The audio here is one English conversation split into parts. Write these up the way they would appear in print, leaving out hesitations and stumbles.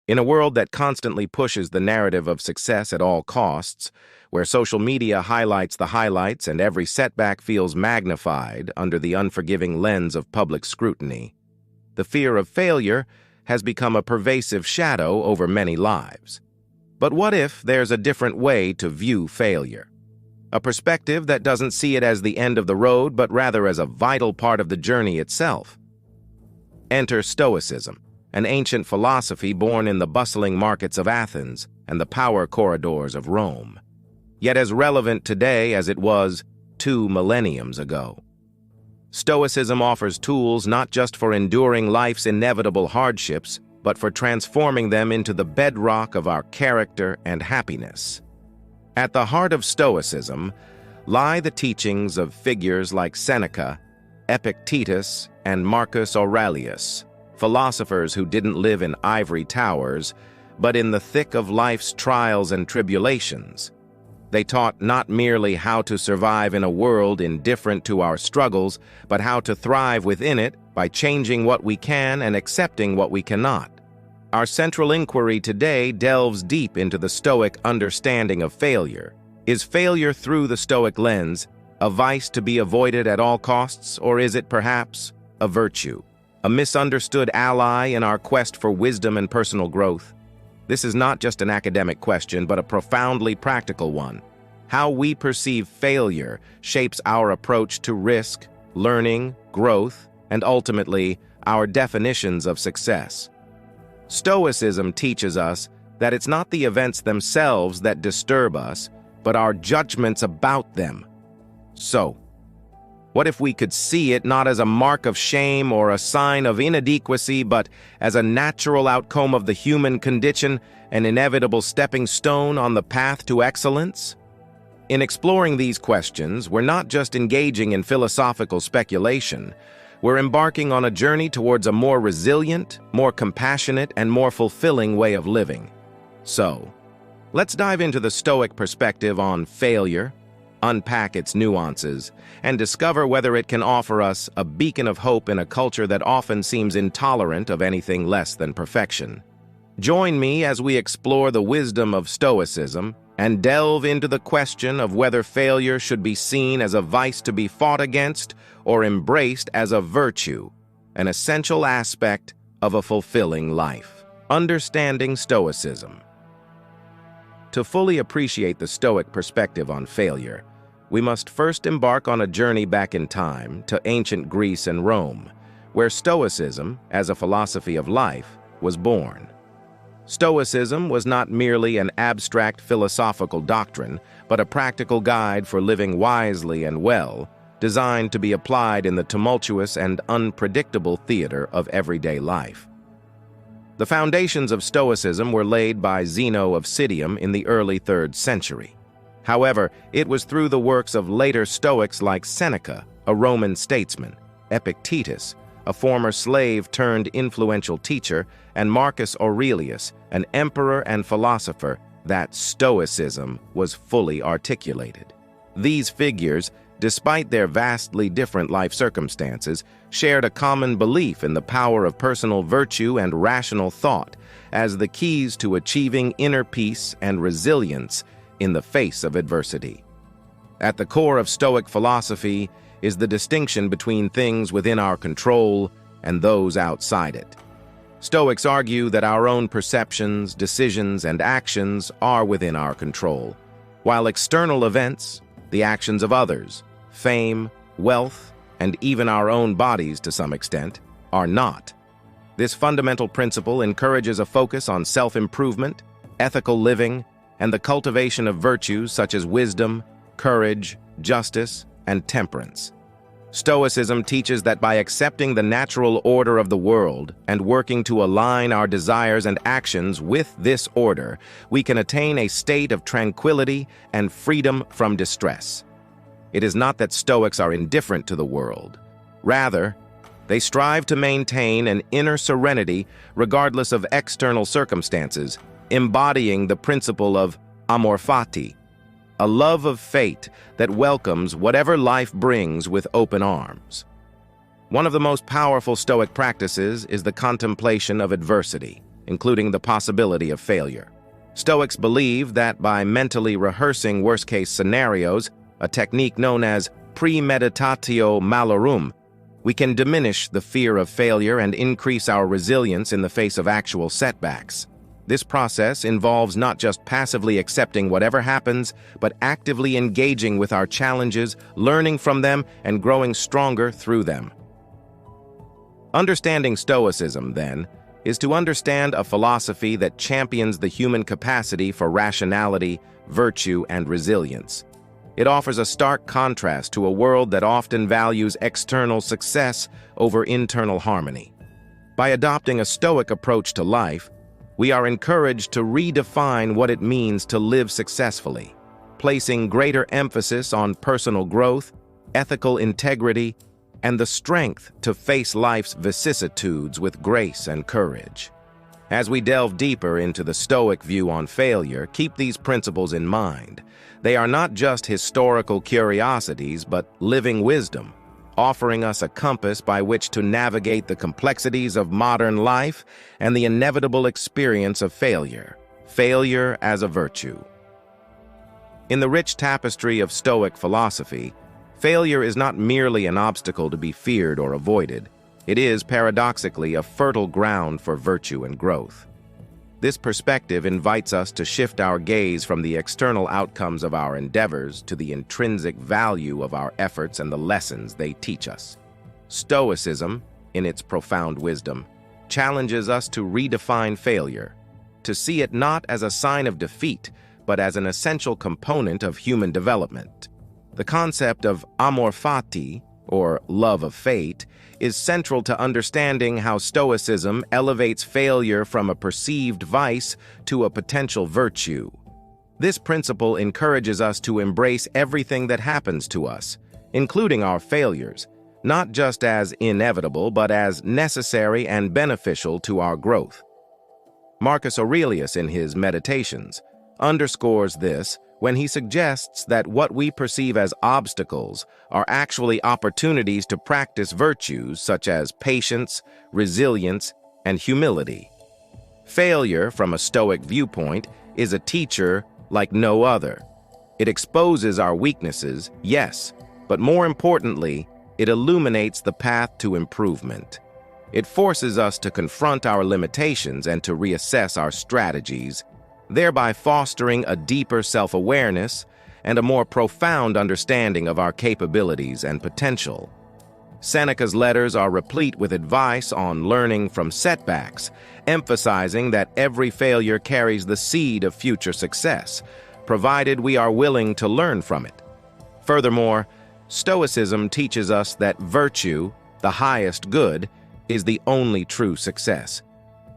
In a world that constantly pushes the narrative of success at all costs, where social media highlights the highlights and every setback feels magnified under the unforgiving lens of public scrutiny, the fear of failure has become a pervasive shadow over many lives. But what if there's a different way to view failure? A perspective that doesn't see it as the end of the road, but rather as a vital part of the journey itself. Enter Stoicism, an ancient philosophy born in the bustling markets of Athens and the power corridors of Rome, yet as relevant today as it was 2 millenniums ago. Stoicism offers tools not just for enduring life's inevitable hardships, but for transforming them into the bedrock of our character and happiness. At the heart of Stoicism lie the teachings of figures like Seneca, Epictetus, and Marcus Aurelius, philosophers who didn't live in ivory towers, but in the thick of life's trials and tribulations. They taught not merely how to survive in a world indifferent to our struggles, but how to thrive within it by changing what we can and accepting what we cannot. Our central inquiry today delves deep into the Stoic understanding of failure. Is failure through the Stoic lens a vice to be avoided at all costs, or is it perhaps a virtue, a misunderstood ally in our quest for wisdom and personal growth? This is not just an academic question, but a profoundly practical one. How we perceive failure shapes our approach to risk, learning, growth, and ultimately, our definitions of success. Stoicism teaches us that it's not the events themselves that disturb us, but our judgments about them. So, what if we could see it not as a mark of shame or a sign of inadequacy, but as a natural outcome of the human condition, an inevitable stepping stone on the path to excellence? In exploring these questions, we're not just engaging in philosophical speculation. We're embarking on a journey towards a more resilient, more compassionate, and more fulfilling way of living. So, let's dive into the Stoic perspective on failure, unpack its nuances, and discover whether it can offer us a beacon of hope in a culture that often seems intolerant of anything less than perfection. Join me as we explore the wisdom of Stoicism and delve into the question of whether failure should be seen as a vice to be fought against or embraced as a virtue, an essential aspect of a fulfilling life. Understanding Stoicism. To fully appreciate the Stoic perspective on failure, we must first embark on a journey back in time to ancient Greece and Rome, where Stoicism, as a philosophy of life, was born. Stoicism was not merely an abstract philosophical doctrine, but a practical guide for living wisely and well, designed to be applied in the tumultuous and unpredictable theater of everyday life. The foundations of Stoicism were laid by Zeno of Citium in the early 3rd century. However, it was through the works of later Stoics like Seneca, a Roman statesman, Epictetus, a former slave turned influential teacher, and Marcus Aurelius, an emperor and philosopher, that Stoicism was fully articulated. These figures, despite their vastly different life circumstances, shared a common belief in the power of personal virtue and rational thought as the keys to achieving inner peace and resilience in the face of adversity. At the core of Stoic philosophy is the distinction between things within our control and those outside it. Stoics argue that our own perceptions, decisions, and actions are within our control, while external events, the actions of others, fame, wealth, and even our own bodies to some extent, are not. This fundamental principle encourages a focus on self-improvement, ethical living, and the cultivation of virtues such as wisdom, courage, justice, and temperance. Stoicism teaches that by accepting the natural order of the world and working to align our desires and actions with this order, we can attain a state of tranquility and freedom from distress. It is not that Stoics are indifferent to the world. Rather, they strive to maintain an inner serenity regardless of external circumstances, embodying the principle of amor fati, a love of fate that welcomes whatever life brings with open arms. One of the most powerful Stoic practices is the contemplation of adversity, including the possibility of failure. Stoics believe that by mentally rehearsing worst-case scenarios, a technique known as premeditatio malorum, we can diminish the fear of failure and increase our resilience in the face of actual setbacks. This process involves not just passively accepting whatever happens, but actively engaging with our challenges, learning from them, and growing stronger through them. Understanding Stoicism, then, is to understand a philosophy that champions the human capacity for rationality, virtue, and resilience. It offers a stark contrast to a world that often values external success over internal harmony. By adopting a Stoic approach to life, we are encouraged to redefine what it means to live successfully, placing greater emphasis on personal growth, ethical integrity, and the strength to face life's vicissitudes with grace and courage. As we delve deeper into the Stoic view on failure, keep these principles in mind. They are not just historical curiosities, but living wisdom, offering us a compass by which to navigate the complexities of modern life and the inevitable experience of failure as a virtue. In the rich tapestry of Stoic philosophy, failure is not merely an obstacle to be feared or avoided. It is, paradoxically, a fertile ground for virtue and growth. This perspective invites us to shift our gaze from the external outcomes of our endeavors to the intrinsic value of our efforts and the lessons they teach us. Stoicism, in its profound wisdom, challenges us to redefine failure, to see it not as a sign of defeat, but as an essential component of human development. The concept of amor fati, or love of fate, is central to understanding how Stoicism elevates failure from a perceived vice to a potential virtue. This principle encourages us to embrace everything that happens to us, including our failures, not just as inevitable, but as necessary and beneficial to our growth. Marcus Aurelius, in his Meditations, underscores this when he suggests that what we perceive as obstacles are actually opportunities to practice virtues such as patience, resilience, and humility. Failure, from a Stoic viewpoint, is a teacher like no other. It exposes our weaknesses, yes, but more importantly, it illuminates the path to improvement. It forces us to confront our limitations and to reassess our strategies, thereby fostering a deeper self-awareness and a more profound understanding of our capabilities and potential. Seneca's letters are replete with advice on learning from setbacks, emphasizing that every failure carries the seed of future success, provided we are willing to learn from it. Furthermore, Stoicism teaches us that virtue, the highest good, is the only true success.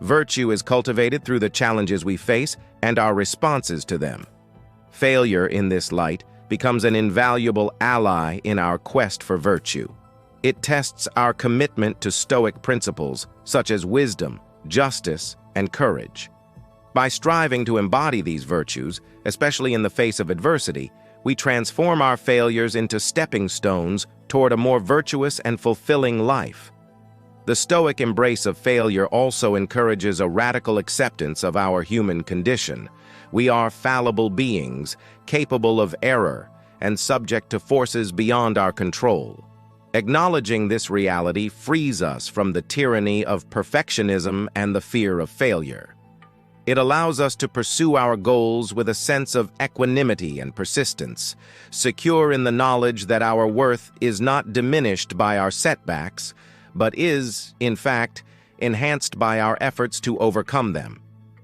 Virtue is cultivated through the challenges we face and our responses to them. Failure, in this light, becomes an invaluable ally in our quest for virtue. It tests our commitment to Stoic principles such as wisdom, justice, and courage. By striving to embody these virtues, especially in the face of adversity, we transform our failures into stepping stones toward a more virtuous and fulfilling life. The Stoic embrace of failure also encourages a radical acceptance of our human condition. We are fallible beings, capable of error, and subject to forces beyond our control. Acknowledging this reality frees us from the tyranny of perfectionism and the fear of failure. It allows us to pursue our goals with a sense of equanimity and persistence, secure in the knowledge that our worth is not diminished by our setbacks, but is, in fact, enhanced by our efforts to overcome them.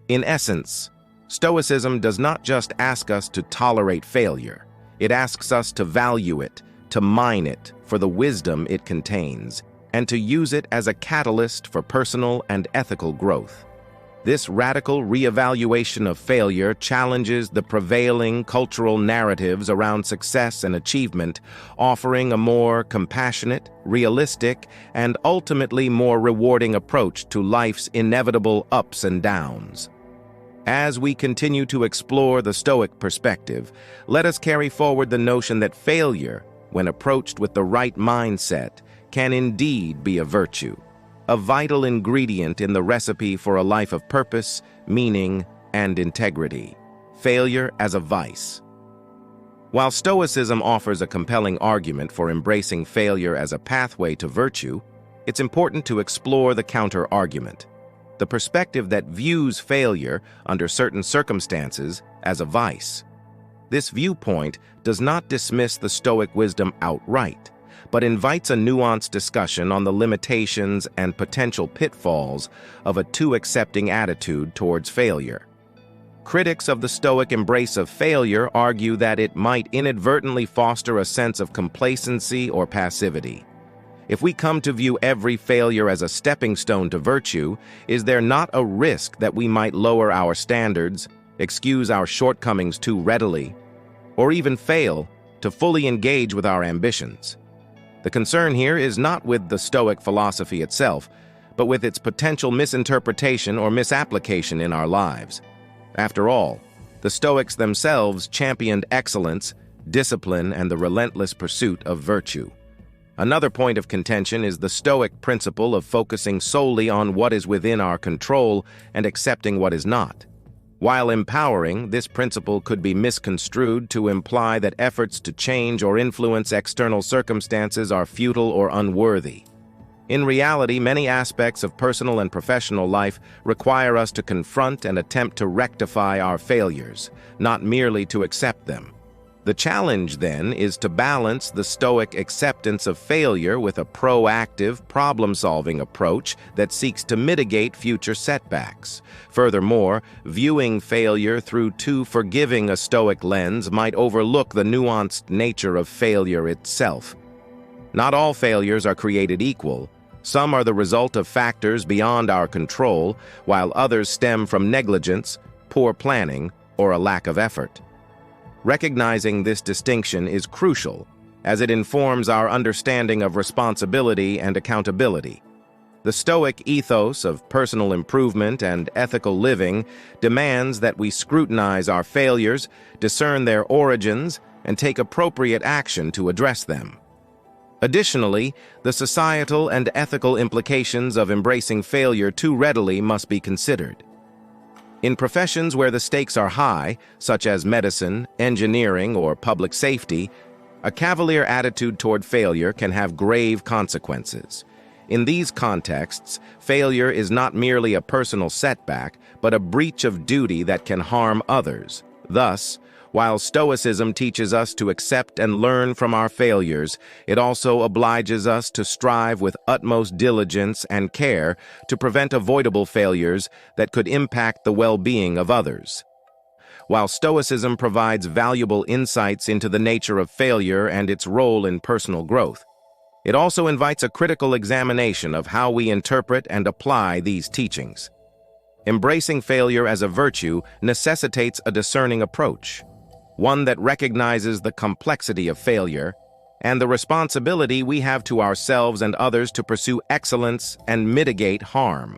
In essence, Stoicism does not just ask us to tolerate failure. It asks us to value it, to mine it for the wisdom it contains, and to use it as a catalyst for personal and ethical growth. This radical reevaluation of failure challenges the prevailing cultural narratives around success and achievement, offering a more compassionate, realistic, and ultimately more rewarding approach to life's inevitable ups and downs. As we continue to explore the Stoic perspective, let us carry forward the notion that failure, when approached with the right mindset, can indeed be a virtue. a vital ingredient in the recipe for a life of purpose, meaning, and integrity. Failure as a vice. While Stoicism offers a compelling argument for embracing failure as a pathway to virtue, it's important to explore the counter-argument, the perspective that views failure, under certain circumstances, as a vice. This viewpoint does not dismiss the Stoic wisdom outright, but invites a nuanced discussion on the limitations and potential pitfalls of a too-accepting attitude towards failure. Critics of the Stoic embrace of failure argue that it might inadvertently foster a sense of complacency or passivity. If we come to view every failure as a stepping stone to virtue, is there not a risk that we might lower our standards, excuse our shortcomings too readily, or even fail to fully engage with our ambitions? The concern here is not with the Stoic philosophy itself, but with its potential misinterpretation or misapplication in our lives. After all, the Stoics themselves championed excellence, discipline, and the relentless pursuit of virtue. Another point of contention is the Stoic principle of focusing solely on what is within our control and accepting what is not. While empowering, this principle could be misconstrued to imply that efforts to change or influence external circumstances are futile or unworthy. In reality, many aspects of personal and professional life require us to confront and attempt to rectify our failures, not merely to accept them. The challenge, then, is to balance the Stoic acceptance of failure with a proactive, problem-solving approach that seeks to mitigate future setbacks. Furthermore, viewing failure through too forgiving a Stoic lens might overlook the nuanced nature of failure itself. Not all failures are created equal. Some are the result of factors beyond our control, while others stem from negligence, poor planning, or a lack of effort. Recognizing this distinction is crucial, as it informs our understanding of responsibility and accountability. The Stoic ethos of personal improvement and ethical living demands that we scrutinize our failures, discern their origins, and take appropriate action to address them. Additionally, the societal and ethical implications of embracing failure too readily must be considered. In professions where the stakes are high, such as medicine, engineering, or public safety, a cavalier attitude toward failure can have grave consequences. In these contexts, failure is not merely a personal setback, but a breach of duty that can harm others. Thus, while Stoicism teaches us to accept and learn from our failures, it also obliges us to strive with utmost diligence and care to prevent avoidable failures that could impact the well-being of others. While Stoicism provides valuable insights into the nature of failure and its role in personal growth, it also invites a critical examination of how we interpret and apply these teachings. Embracing failure as a virtue necessitates a discerning approach, one that recognizes the complexity of failure and the responsibility we have to ourselves and others to pursue excellence and mitigate harm.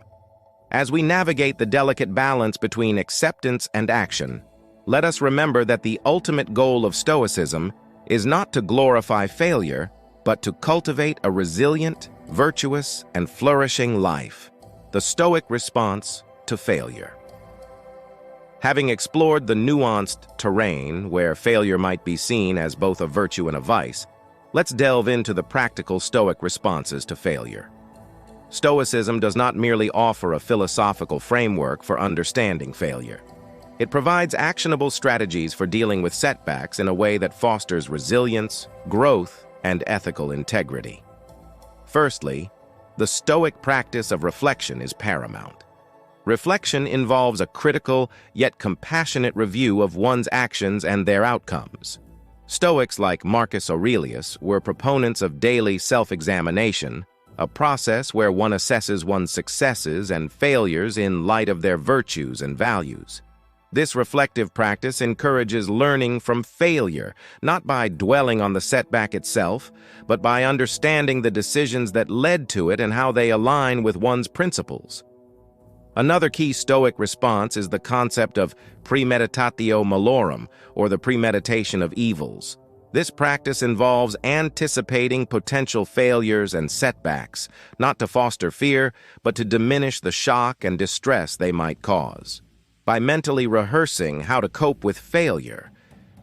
As we navigate the delicate balance between acceptance and action, let us remember that the ultimate goal of Stoicism is not to glorify failure, but to cultivate a resilient, virtuous, and flourishing life. The Stoic response to failure. Having explored the nuanced terrain where failure might be seen as both a virtue and a vice, let's delve into the practical Stoic responses to failure. Stoicism does not merely offer a philosophical framework for understanding failure. It provides actionable strategies for dealing with setbacks in a way that fosters resilience, growth, and ethical integrity. Firstly, the Stoic practice of reflection is paramount. Reflection involves a critical yet compassionate review of one's actions and their outcomes. Stoics like Marcus Aurelius were proponents of daily self-examination, a process where one assesses one's successes and failures in light of their virtues and values. This reflective practice encourages learning from failure, not by dwelling on the setback itself, but by understanding the decisions that led to it and how they align with one's principles. Another key Stoic response is the concept of premeditatio malorum, or the premeditation of evils. This practice involves anticipating potential failures and setbacks, not to foster fear, but to diminish the shock and distress they might cause. By mentally rehearsing how to cope with failure,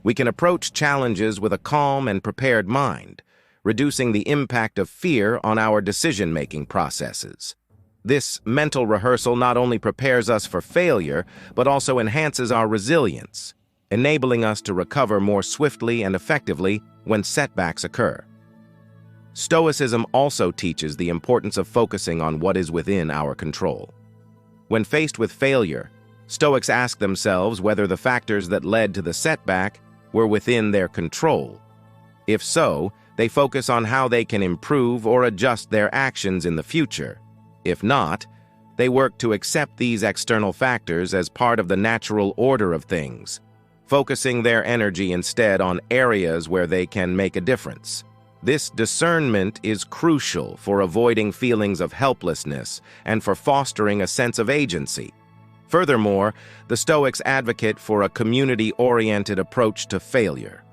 we can approach challenges with a calm and prepared mind, reducing the impact of fear on our decision-making processes. This mental rehearsal not only prepares us for failure, but also enhances our resilience, enabling us to recover more swiftly and effectively when setbacks occur. Stoicism also teaches the importance of focusing on what is within our control. When faced with failure, Stoics ask themselves whether the factors that led to the setback were within their control. If so, they focus on how they can improve or adjust their actions in the future. If not, they work to accept these external factors as part of the natural order of things, focusing their energy instead on areas where they can make a difference. This discernment is crucial for avoiding feelings of helplessness and for fostering a sense of agency. Furthermore, the Stoics advocate for a community-oriented approach to failure.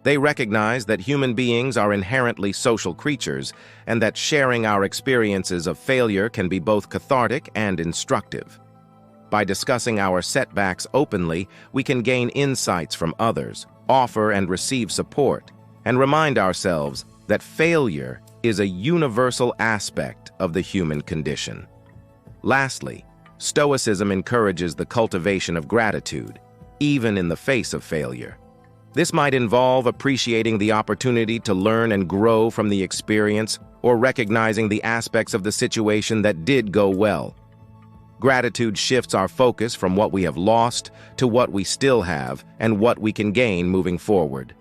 They recognize that human beings are inherently social creatures and that sharing our experiences of failure can be both cathartic and instructive. By discussing our setbacks openly, we can gain insights from others, offer and receive support, and remind ourselves that failure is a universal aspect of the human condition. Lastly, Stoicism encourages the cultivation of gratitude, even in the face of failure. This might involve appreciating the opportunity to learn and grow from the experience or recognizing the aspects of the situation that did go well. Gratitude shifts our focus from what we have lost to what we still have and what we can gain moving forward.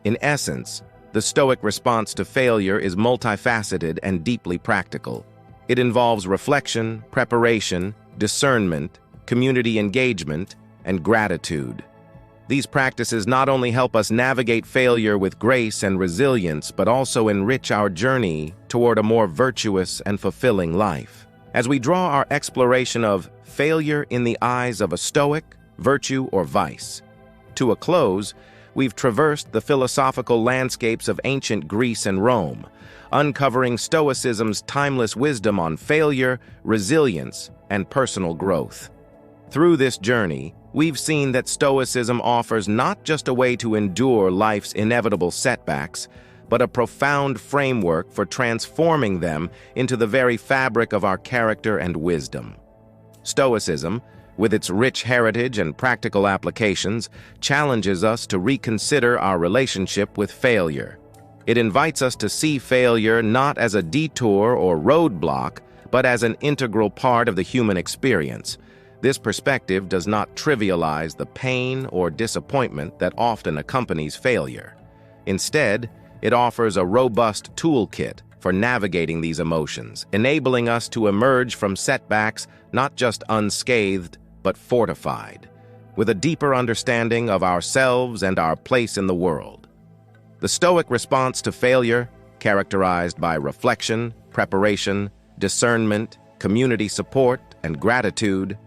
In essence, the Stoic response to failure is multifaceted and deeply practical. It involves reflection, preparation, discernment, community engagement, and gratitude. These practices not only help us navigate failure with grace and resilience, but also enrich our journey toward a more virtuous and fulfilling life. As we draw our exploration of failure in the eyes of a Stoic, virtue, or vice to a close, we've traversed the philosophical landscapes of ancient Greece and Rome, uncovering Stoicism's timeless wisdom on failure, resilience, and personal growth. Through this journey, we've seen that Stoicism offers not just a way to endure life's inevitable setbacks, but a profound framework for transforming them into the very fabric of our character and wisdom. Stoicism, with its rich heritage and practical applications, challenges us to reconsider our relationship with failure. It invites us to see failure not as a detour or roadblock, but as an integral part of the human experience. This perspective does not trivialize the pain or disappointment that often accompanies failure. Instead, it offers a robust toolkit for navigating these emotions, enabling us to emerge from setbacks not just unscathed, but fortified, with a deeper understanding of ourselves and our place in the world. The Stoic response to failure, characterized by reflection, preparation, discernment, community support, and gratitude,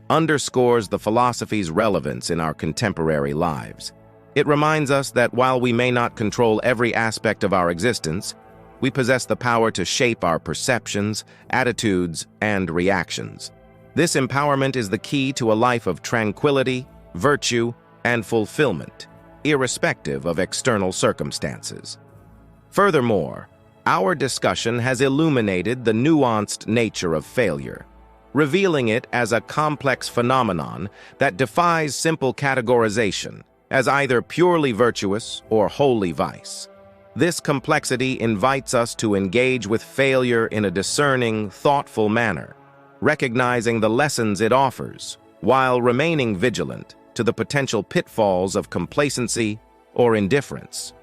underscores the philosophy's relevance in our contemporary lives. It reminds us that while we may not control every aspect of our existence, we possess the power to shape our perceptions, attitudes, and reactions. This empowerment is the key to a life of tranquility, virtue, and fulfillment, irrespective of external circumstances. Furthermore, our discussion has illuminated the nuanced nature of failure, revealing it as a complex phenomenon that defies simple categorization as either purely virtuous or wholly vice. This complexity invites us to engage with failure in a discerning, thoughtful manner, recognizing the lessons it offers, while remaining vigilant to the potential pitfalls of complacency or indifference.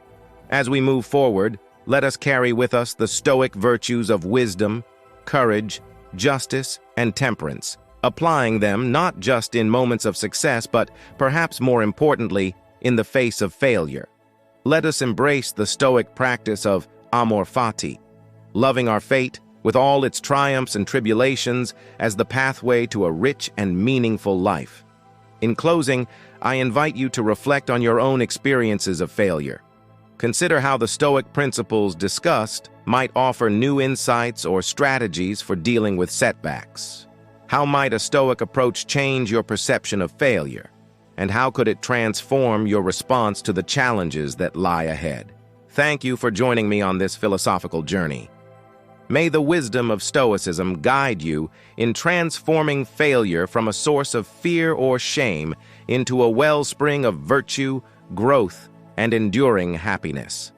As we move forward, let us carry with us the Stoic virtues of wisdom, courage, justice, and temperance, applying them not just in moments of success, but perhaps more importantly, in the face of failure. Let us embrace the Stoic practice of amor fati, loving our fate with all its triumphs and tribulations as the pathway to a rich and meaningful life. In closing, I invite you to reflect on your own experiences of failure. Consider how the Stoic principles discussed might offer new insights or strategies for dealing with setbacks. How might a Stoic approach change your perception of failure? And how could it transform your response to the challenges that lie ahead? Thank you for joining me on this philosophical journey. May the wisdom of Stoicism guide you in transforming failure from a source of fear or shame into a wellspring of virtue, growth, and enduring happiness.